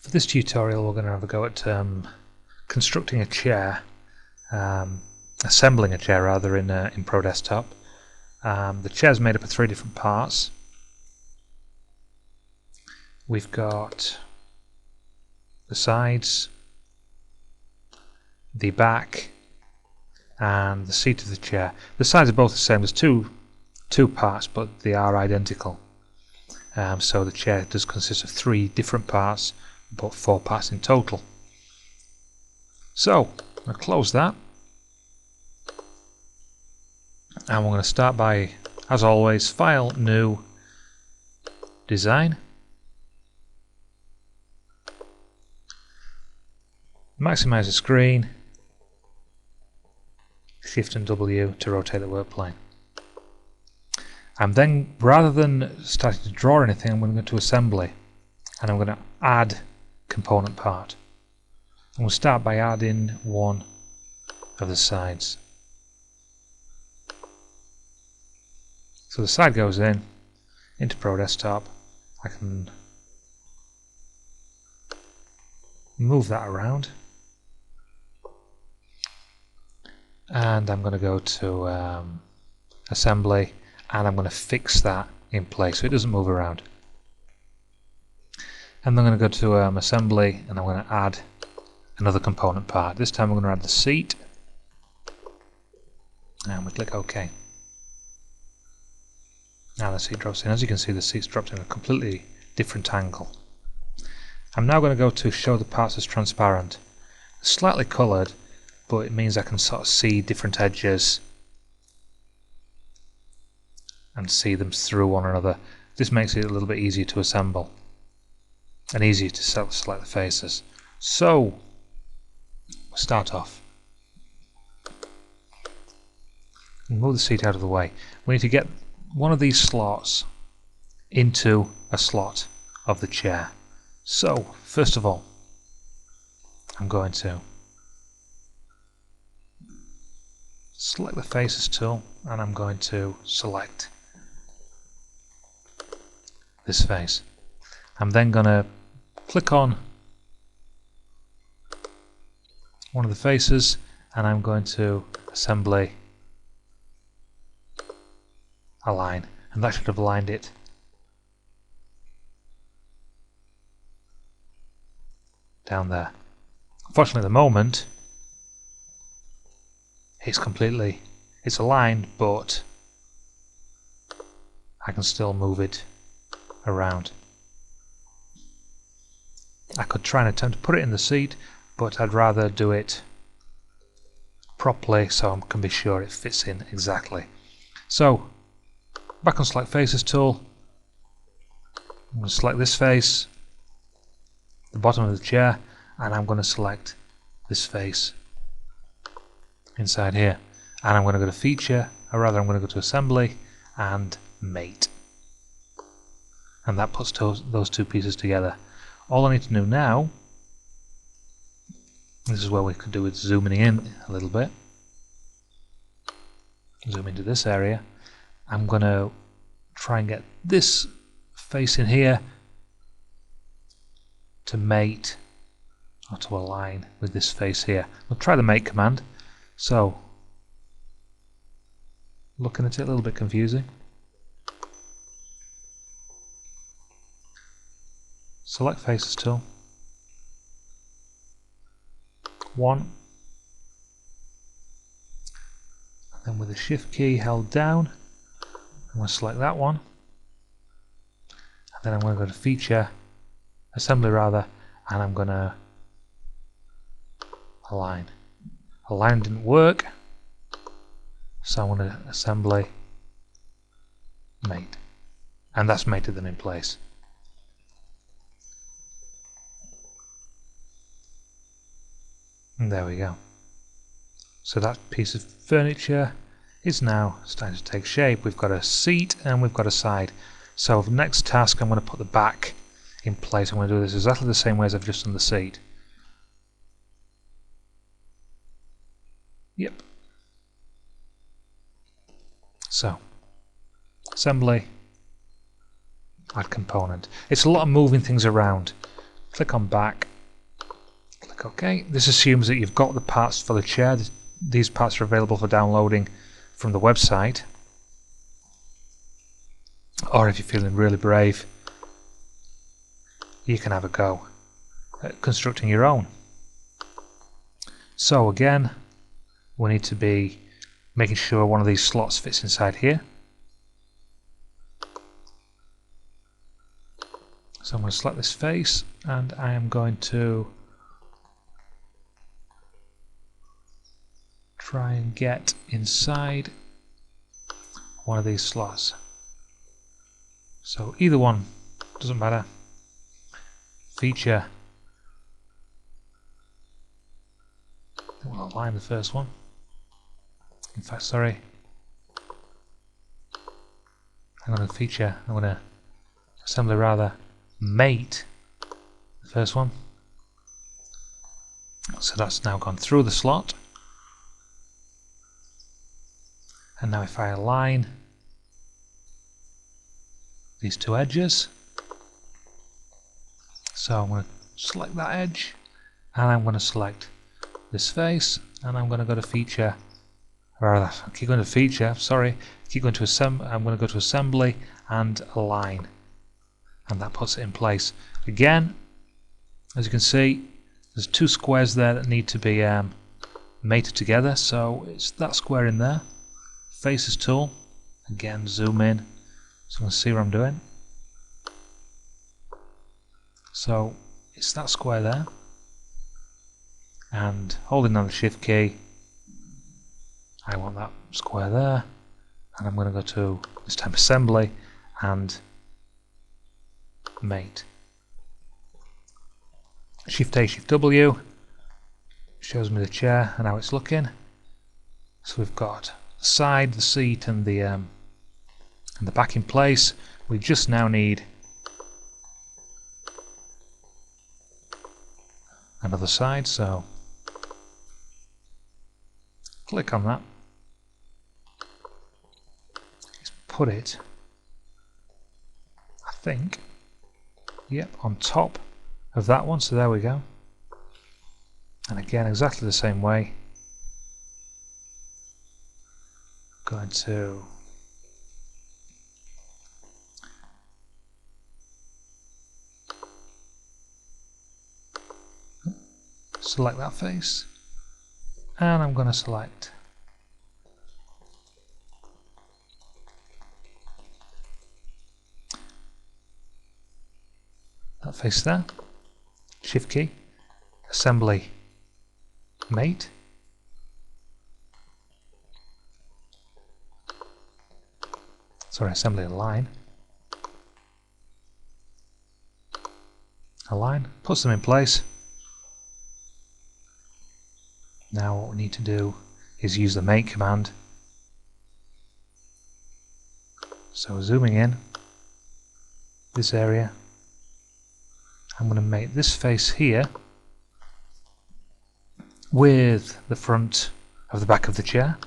For this tutorial we're going to have a go at constructing a chair, assembling a chair rather in ProDesktop. The chair is made up of 3 different parts. We've got the sides, the back and the seat of the chair. The sides are both the same. There's two parts, but they are identical. So the chair does consist of 3 different parts, but 4 parts in total. So I'm going to close that, and we're going to start by, as always, File, New, Design. Maximize the screen, Shift and W to rotate the workplane. And then, rather than starting to draw anything, I'm going to go to Assembly, and I'm going to add component part. And we'll start by adding one of the sides. So the side goes into ProDesktop. I can move that around, and I'm going to go to Assembly, and I'm going to fix that in place so it doesn't move around. And I'm going to go to Assembly, and I'm going to add another component part. This time I'm going to add the seat, and we click OK. Now the seat drops in. As you can see, the seat's dropped in a completely different angle. I'm now going to go to Show the parts as transparent. It's slightly coloured, but it means I can sort of see different edges and see them through one another. This makes it a little bit easier to assemble and easier to select the faces. So we'll start off. Move the seat out of the way. We need to get one of these slots into a slot of the chair. So first of all, I'm going to select the Faces tool, and I'm going to select this face. I'm then going to click on one of the faces, and I'm going to Assembly, Align, and that should have aligned it down there. Unfortunately, at the moment it's aligned, but I can still move it around. I could try and attempt to put it in the seat, but I'd rather do it properly so I can be sure it fits in exactly. So back on Select Faces tool, I'm going to select this face, the bottom of the chair, and I'm going to select this face inside here, and I'm going to go to Feature, or rather I'm going to go to Assembly and Mate, and that puts those 2 pieces together. All I need to do now, this is where we could do with zooming in a little bit, zoom into this area. I'm going to try and get this face in here to mate or to align with this face here. We'll try the Mate command. So, looking at it, a little bit confusing. Select Faces tool, 1, and then with the Shift key held down, I'm going to select that one, and then I'm going to go to Feature, Assembly rather, and I'm going to Align. Align didn't work, so I'm going to Assembly, Mate, and that's mated them in place. And there we go. So that piece of furniture is now starting to take shape. We've got a seat and we've got a side. So for the next task, I'm going to put the back in place. I'm going to do this exactly the same way as I've just done the seat. Yep. So, Assembly, Add Component. It's a lot of moving things around. click on back, click OK. This assumes that you've got the parts for the chair. These parts are available for downloading from the website, or if you're feeling really brave, you can have a go at constructing your own. So again, we need to be making sure one of these slots fits inside here. So I'm going to select this face and I am going to try and get inside one of these slots. So either one, doesn't matter. Feature. We'll align the first one. In fact, sorry. I'm going to feature, I'm going to assembly rather, mate the first one. So that's now gone through the slot. And now if I align these two edges, so I'm going to select that edge and I'm going to select this face and I'm going to go to feature, rather I keep going to feature, sorry, keep going to assembly, I'm going to go to assembly and align, and that puts it in place. Again, as you can see, there's two squares there that need to be mated together, so it's that square in there. Faces tool, again zoom in so you can see what I'm doing. So it's that square there, and holding down the shift key I want that square there, and I'm going to go to this time assembly and mate. Shift A, Shift W shows me the chair and how it's looking. So we've got the side, the seat and the back in place. We just now need another side, so click on that. Let's put it, I think, yep, on top of that one, so there we go. And again, exactly the same way. I'm going to select that face, and I'm going to select that face there, shift key, assembly, mate, sorry, assembly align, puts them in place. Now what we need to do is use the mate command. So zooming in this area, I'm going to make this face here with the front of the back of the chair.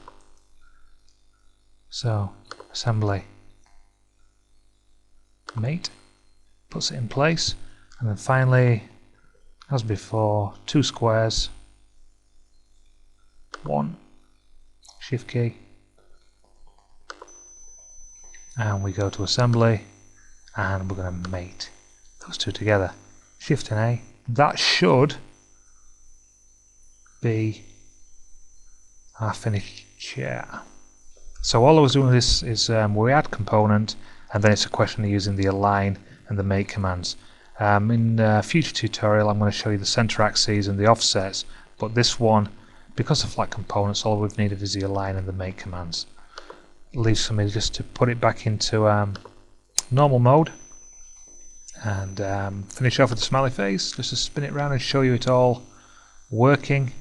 So assembly, mate, puts it in place, and then finally, as before, two squares, one, shift key, and we go to assembly and we're going to mate those two together. Shift and A. That should be our finished chair. So all I was doing with this is we add component, and then it's a question of using the align and the mate commands. In a future tutorial I'm going to show you the center axes and the offsets, but this one, because of flat components, all we've needed is the align and the mate commands. It leaves for me just to put it back into normal mode and finish off with the smiley face, just to spin it around and show you it all working.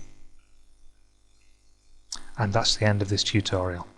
And that's the end of this tutorial.